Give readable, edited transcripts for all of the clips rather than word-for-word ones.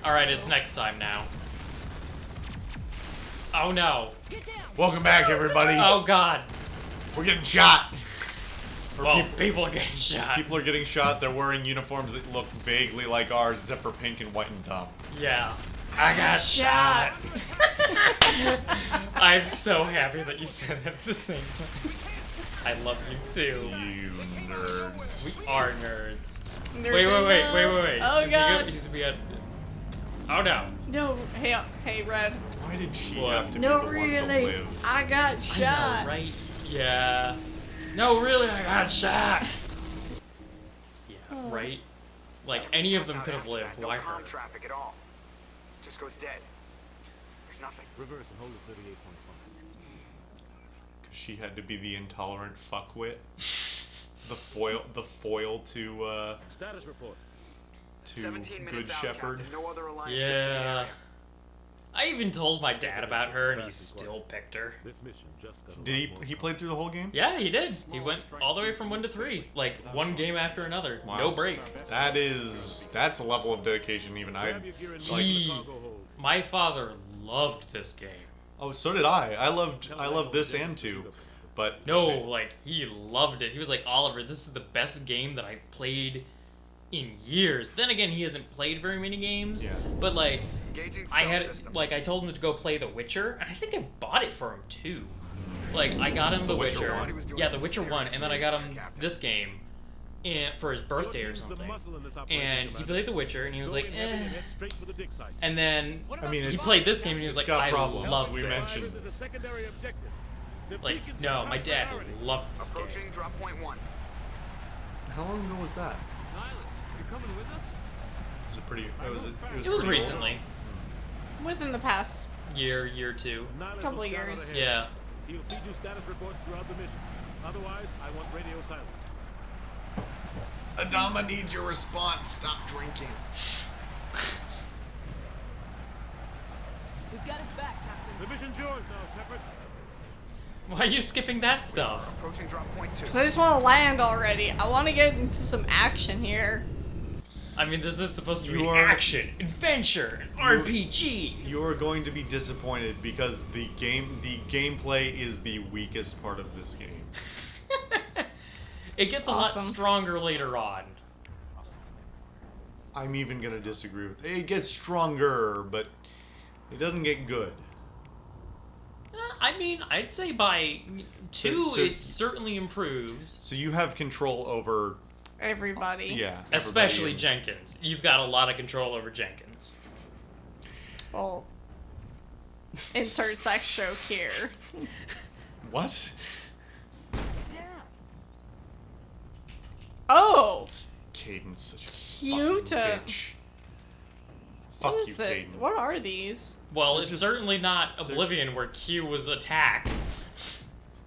Alright, it's next time now. Oh no. Welcome back, everybody. Oh god. We're getting shot. Well, people are getting shot. People are getting shot. They're wearing uniforms that look vaguely like ours, except for pink and white and dumb. Yeah. I got shot. I'm so happy that you said that at the same time. I love you too. You nerds. We are nerds. Nerds Wait. Oh god. He's gonna be a... Oh no. No, hey, Red. Why did she What? have to be No, the one to really. live? I got shot. I know, right? Yeah. No, really, I got shot. Yeah, right? Like, any of them could have lived. Why her? Traffic at all. Just goes dead. There's nothing. Reverse and hold at 38.5. Because she had to be the intolerant fuckwit. the foil to Status report. 17 Good minutes out, Shepherd. Captain. No other alliance ships in the Yeah. area. I even told my dad about her, and he still picked her. This mission just got a Did lot more he played through the whole game? Yeah, he did. He went all the way from 1 to 3. Like, one game after another. Wow. No break. That's a level of dedication even I Grab your gear and Like- move to the cargo hold. My father loved this game. Oh, so did I. I loved this and 2. But No, like, he loved it. He was like, Oliver, this is the best game that I've played in years. Then again, he hasn't played very many games. Yeah. But, like, Engaging I had, stealth systems. like, I told him to go play The Witcher, and I think I bought it for him, too. Like, I got him The Witcher Witcher. 1? Yeah, The Witcher 1, and then I got him this game for his birthday Your or team's the something. muscle in this operation, And he Commander. played The Witcher, and he was Go like, in heavy eh. and head straight for the dig site. And then I mean, he it's played this game, and he was it's like, got I problems, love we this. mentioned. Is a secondary objective. The Like, beacon's no, a my top dad priority. loved this game. Approaching drop point 1. How long ago was that? You coming with us? Was it pretty? It was pretty old? recently. Within the past. Year 2. Nihilus Couple will of scout out years. ahead. Yeah. He'll feed you status reports throughout the mission. Otherwise, I want radio silence. Adama needs your response. Stop drinking. We've got his back, Captain. The mission's yours now, Shepard. Why are you skipping that stuff? Approaching drop point 2. So I just want to land already. I want to get into some action here. I mean, this is supposed to be You are- action, adventure, RPG. You are going to be disappointed because the gameplay is the weakest part of this game. It gets a lot Awesome. stronger later on. I'm even gonna disagree with it. It gets stronger, but it doesn't get good. I mean, I'd say by 2, So- it certainly improves. So you have control over, Everybody. yeah, Especially everybody. Jenkins. You've got a lot of control over Jenkins. Well, insert sex joke here. What? Oh, Caden's such a Cute. fucking bitch. Fuck what you, is it? Caden. What are these? Well, They're it's just- certainly not Oblivion where Q was attack.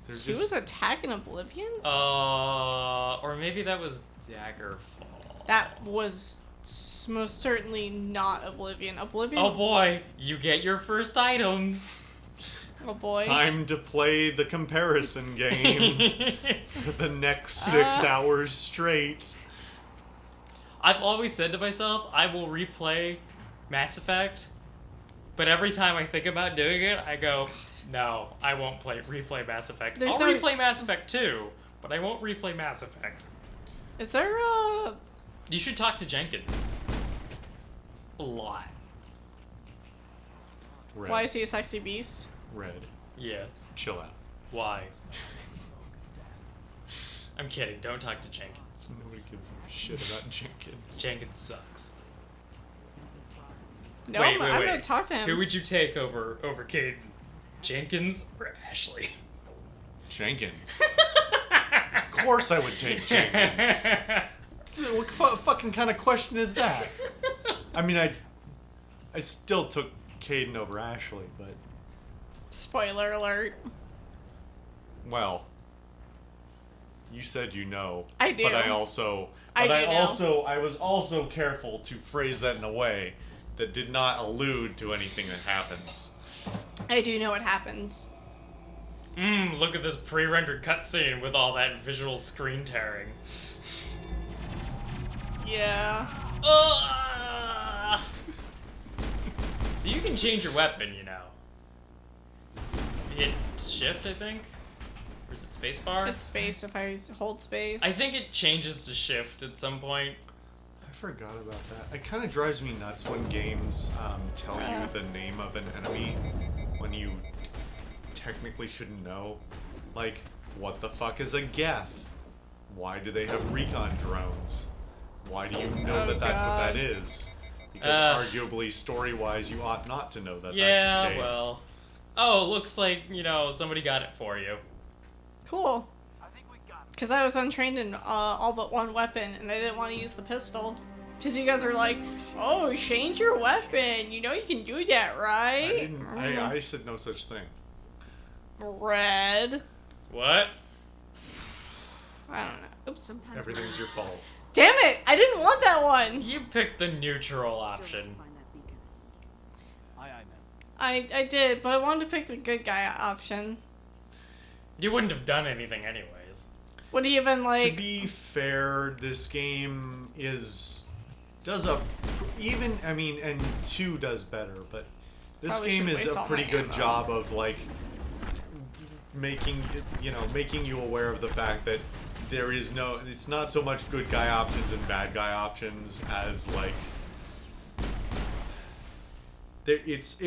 They're He was just attacking Oblivion? Or maybe that was Daggerfall. That was most certainly not Oblivion. Oblivion. Oh boy, you get your first items. Oh boy. time to play the comparison game for the next 6 hours straight. I've always said to myself, I will replay Mass Effect, but every time I think about doing it, I go, no, I won't replay Mass Effect. There's I'll no- replay Mass Effect 2, but I won't replay Mass Effect. Is there a... You should talk to Jenkins. A lot. Red. Why is he a sexy beast? Red. Yeah. Chill out. Why? I'm kidding. Don't talk to Jenkins. Nobody gives a shit about Jenkins. Jenkins sucks. No, Wait, I'm wait. gonna talk to him. Who would you take over Caden? Jenkins or Ashley? Jenkins. Of course I would take Jenkins. So what fucking kind of question is that? I mean, I still took Caden over Ashley, but Spoiler alert. well, you said you know. I do. But I also, I but do know. I was also careful to phrase that in a way that did not allude to anything that happens. I do know what happens. Look at this pre-rendered cutscene with all that visual screen tearing. Yeah. can change your weapon, you know. Hit shift, I think? Or is it spacebar? It's space if I hold space. I think it changes to shift at some point. I forgot about that. It kind of drives me nuts when games tell you the name of an enemy when you technically shouldn't know. Like, what the fuck is a Geth? Why do they have recon drones? Why do you know that that's what that is? Because arguably, story-wise, you ought not to know that that's the case. Well. Oh, looks like, you know, somebody got it for you. Cool. I think we got it. Because I was untrained in all but one weapon, and I didn't want to use the pistol. Because you guys are like, oh, change your weapon. You know you can do that, right? I said no such thing. Red. What? I don't know. Oops. Everything's your fault. Damn it! I didn't want that one! You picked the neutral option. Aye, aye, ma'am. I did, but I wanted to pick the good guy option. You wouldn't have done anything anyways. Would he have been To like... be fair, this game and 2 does better, but this Probably game should is waste a all pretty my good ammo. job of like making you aware of the fact that it's not so much good guy options and bad guy options as like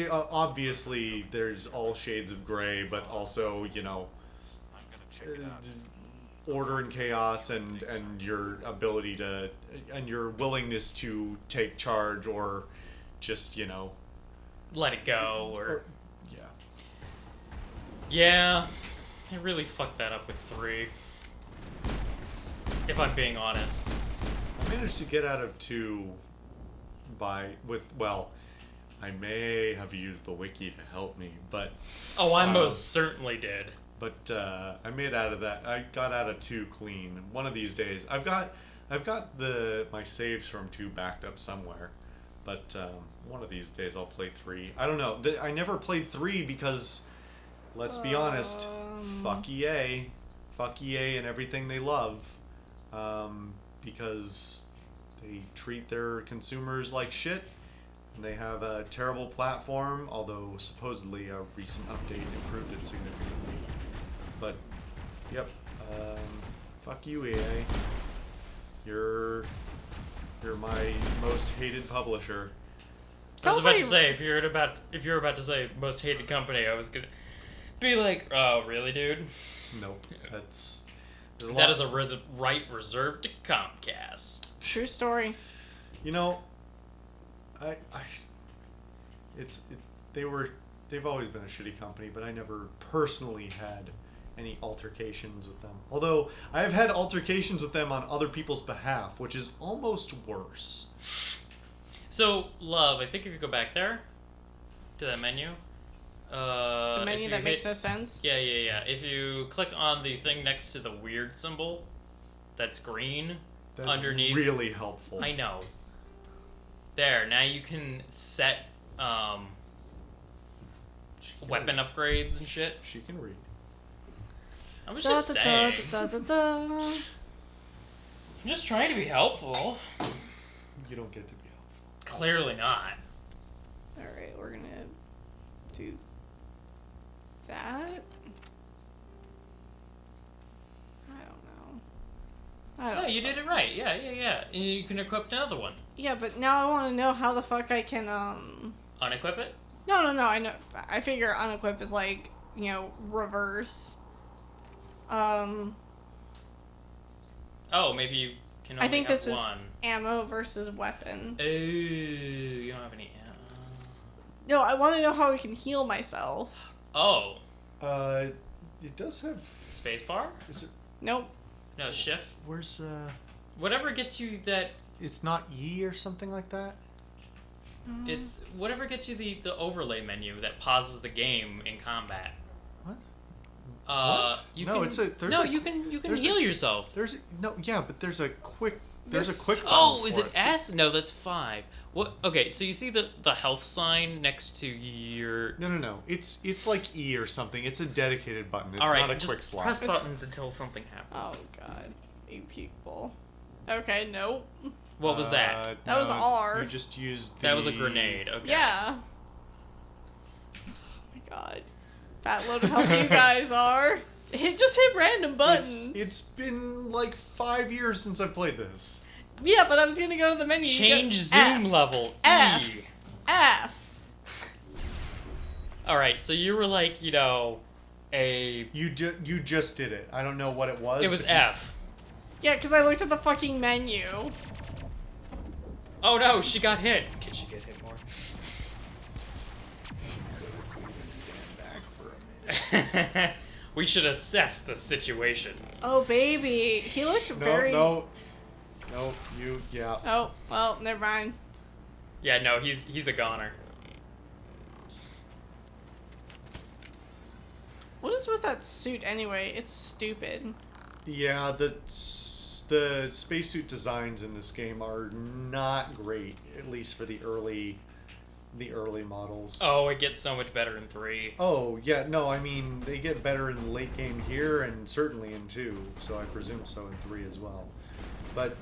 obviously there's all shades of gray, but also, you know, I'm gonna check it out. order and chaos and your ability to and your willingness to take charge or just, you know, Let it go, or... yeah. Yeah, I really fucked that up with 3. If I'm being honest. I managed to get out of 2 I may have used the wiki to help me, but Oh, I most certainly did. But I made out of that. I got out of 2 clean. One of these days, I've got my saves from 2 backed up somewhere. But one of these days I'll play 3. I don't know. I never played 3 because, let's be honest, fuck EA and everything they love, because they treat their consumers like shit. And they have a terrible platform, although supposedly a recent update improved it significantly. But, yep, fuck you, EA. You're my most hated publisher. I was Tell about us to say, if you're about to say most hated company, I was gonna be like, oh, really, dude? Nope, there's a That lot- is a right reserved to Comcast. True story. You know, they've always been a shitty company, but I never personally had any altercations with them. Although I have had altercations with them on other people's behalf, which is almost worse. So, Love, I think if you go back there to that menu, The menu that makes no sense. Yeah. If you click on the thing next to the weird symbol, that's green That's underneath. really helpful. I know. There. Now you can set weapon upgrades and shit. She can read. I was just saying. Da. I'm just trying to be helpful. You don't get to be helpful. Clearly not. Alright, we're gonna do that. I don't No, know. you did it right. Yeah. And you can equip another one. Yeah, but now I want to know how the fuck I can, Unequip it? No, I know. I figure unequip is like, you know, reverse. Oh, maybe you can only I think have this is one. ammo versus weapon. Oh, you don't have any ammo. No, I want to know how we can heal myself. Oh, It does have. spacebar? Is it? Nope. No, shift. Where's Whatever gets you that. It's not E or something like that. It's whatever gets you the overlay menu that pauses the game in combat. What? What? You can, You can there's heal yourself. but there's a quick There's- button Oh, is for it S? No, that's 5. What? Okay, so you see the health sign next to your. No. It's like E or something. It's a dedicated button. It's All right, not a just quick slot. press buttons until something happens. Oh god, you people. Okay, nope. What was that? That was R. You just used That was a grenade. Okay. Yeah. my god. Fat load of how you guys are. Just hit random buttons. It's been like 5 years since I've played this. Yeah, but I was gonna go to the menu. Change You go, zoom F, level. F. E. F. Alright, so you were like, you know, a... You just did it. I don't know what it was. It was but you- F. Yeah, because I looked at the fucking menu. Oh no, she got hit. Can she get hit more? Stand back for a minute. We should assess the situation. Oh, baby. He looked very... No, yeah. Oh, well, never mind. Yeah, no, he's a goner. What is with that suit anyway? It's stupid. Yeah, the spacesuit designs in this game are not great, at least for the early models. Oh, it gets so much better in 3. Oh, yeah, no, I mean, they get better in the late game here and certainly in 2, so I presume so in 3 as well. But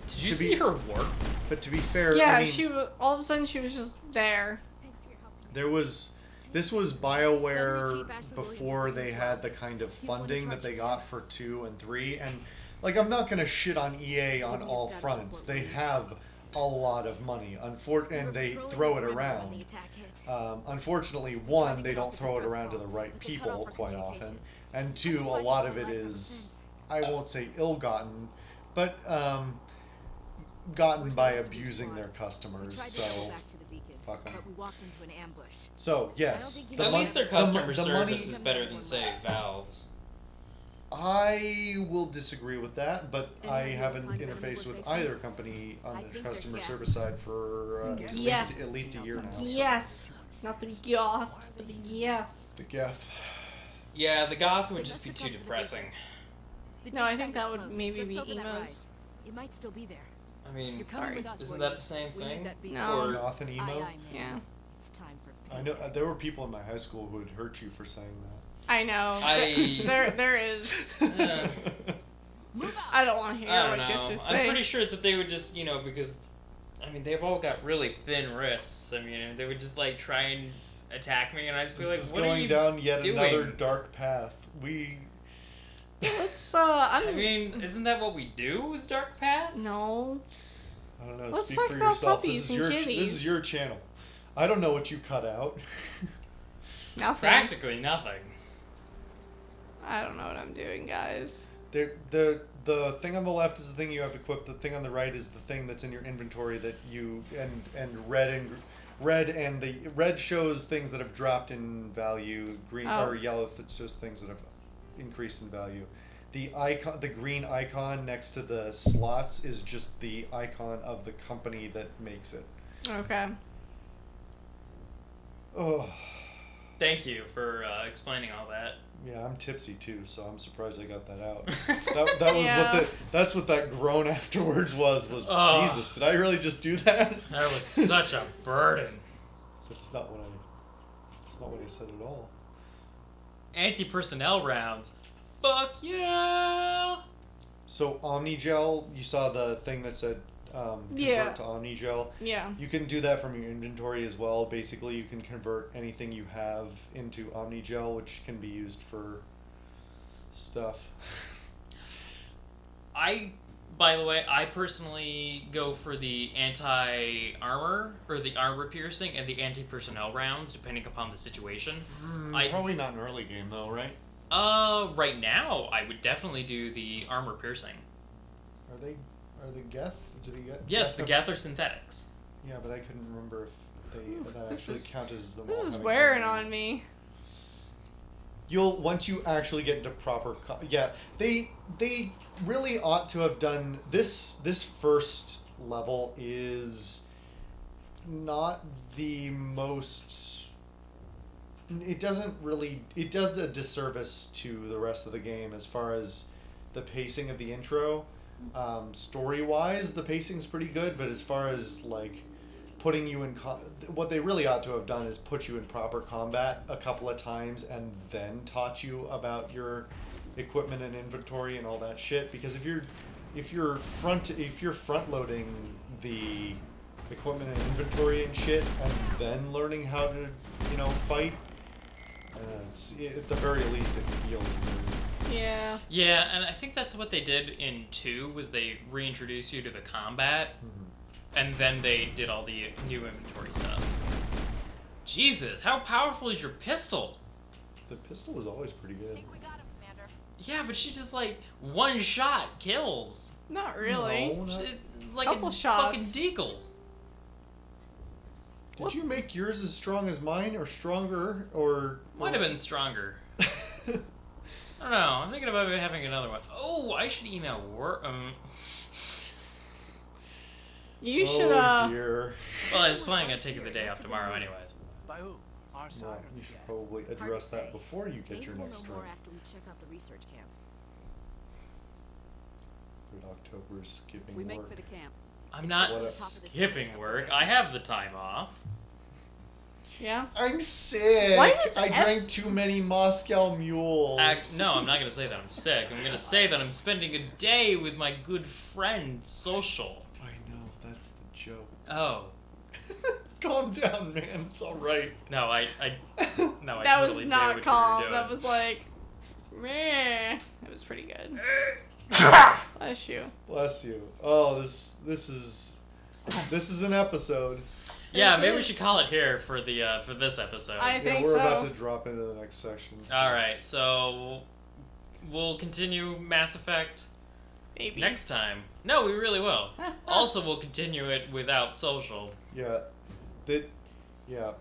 Did you to see be- her work? but to be fair, Yeah, I mean, she was... All of a sudden, she was just there. this was BioWare before they had the kind of funding that they got for 2 and 3, and like I'm not gonna shit on EA on all fronts. They have a lot of money, and they throw it around. Unfortunately, one, they don't throw it around to the right people quite often, and two, a lot of it is, I won't say ill-gotten, but gotten by abusing their customers. So fuck 'em. So yes, At least their customer the service money. is better than, say, Valve's. I will disagree with that, but I haven't interfaced with either company on the customer service side for Yeah. at least a year now. So. Yeah. Not the goth, but the yeah. The Geth. Yeah, the goth would just be too depressing. No, I think that would maybe be emos. It might still be there. I mean, You're coming Sorry. with us, isn't warrior. that the same We need thing? that beat. No. Or Goth and emo. Aye, aye, man. Yeah. It's time for I know there were people in my high school who would hurt you for saying I know. I- There is. that. I don't want to hear I don't what she has know. to say. I'm pretty sure that they would just, you know, because, I mean, they've all got really thin wrists. I mean, they would just, like, try and attack me, and I'd just be like, This is what are going you down yet doing? another dark path. Let's I mean, isn't that what we do, is dark paths? No. I don't know. Let's Speak talk for about yourself. puppies This is and your kitties. this is your channel. I don't know what you cut out. Nothing. Practically nothing. I don't know what I'm doing, guys. The thing on the left is the thing you have equipped. The thing on the right is the thing that's in your inventory that you and red shows things that have dropped in value. Green Oh. or yellow that shows things that have increased in value. The green icon next to the slots is just the icon of the company that makes it. Okay. Oh, Thank you for explaining all that. yeah, I'm tipsy too, so I'm surprised I got that out. That was Yeah. that's what that groan afterwards was Ugh. Jesus, did I really just do that? That was such a burden. That's not what I said at all. Anti-personnel rounds. Fuck yeah! So Omnigel, you saw the thing that said convert Yeah. to Omnigel. Yeah. You can do that from your inventory as well. Basically, you can convert anything you have into Omnigel, which can be used for stuff. By the way, I personally go for the anti-armor, or the armor piercing, and the anti-personnel rounds, depending upon the situation. Probably not an early game though, right? Right now, I would definitely do the armor piercing. Are they Geth? Do they get? Yes, the have- Geth are synthetics. Yeah, but I couldn't remember if that This actually is- counted as them. This all is having wearing armor. on me. Once you actually get into proper they really ought to have done this first level is not the most, it does a disservice to the rest of the game as far as the pacing of the intro. Story wise the pacing's pretty good, but as far as like putting you in what they really ought to have done is put you in proper combat a couple of times and then taught you about your equipment and inventory and all that shit, because if you're front loading the equipment and inventory and shit and then learning how to fight. At the very least, it feels weird. Yeah. Yeah, and I think that's what they did in 2, was they reintroduced you to the combat, and then they did all the new inventory stuff. Jesus, how powerful is your pistol? The pistol was always pretty good. We got him, Commander. Yeah, but she just, like, one shot kills. Not really. No, not- It's like Couple a shots. fucking deagle. Did you make yours as strong as mine, or stronger, or? Might have been stronger. I don't know. I'm thinking about maybe having another one. Oh, I should email work. You should, Oh dear. Well, I was planning on taking the day off tomorrow, anyways. By who? Our side Well, or you the should gas? probably Hard to address that say. before you get Maybe your we'll next know more strike. after we check out the research camp. But October is skipping We make work. for the camp. I'm not What a- skipping work. I have the time off. yeah. I'm sick. Why is I drank F- too many Moscow mules. No, I'm not going to say that I'm sick. I'm going to say that I'm spending a day with my good friend, Social. I know, that's the joke. Oh. Calm down, man. It's all right. No, I That totally was knew not what calm. you were That doing. was like, meh. It was pretty good. Bless you. Bless you. Oh, this is an episode. Yeah, This maybe we is- should call it here for the for this episode. I Yeah, think we're so. about to drop into the next section. So. All right, so we'll continue Mass Effect Maybe. next time. No, we really will. Also, we'll continue it without Social. Yeah. Yeah.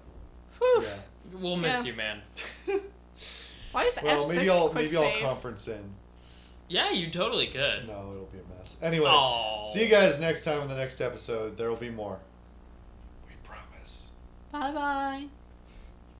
Whew. Yeah. We'll miss Yeah. you, man. Why is Well, F6 maybe I'll quick maybe I'll save? conference in. Yeah, you totally could. No, it'll be a mess. Anyway, Aw. see you guys next time in the next episode. There will be more. We promise. Bye bye.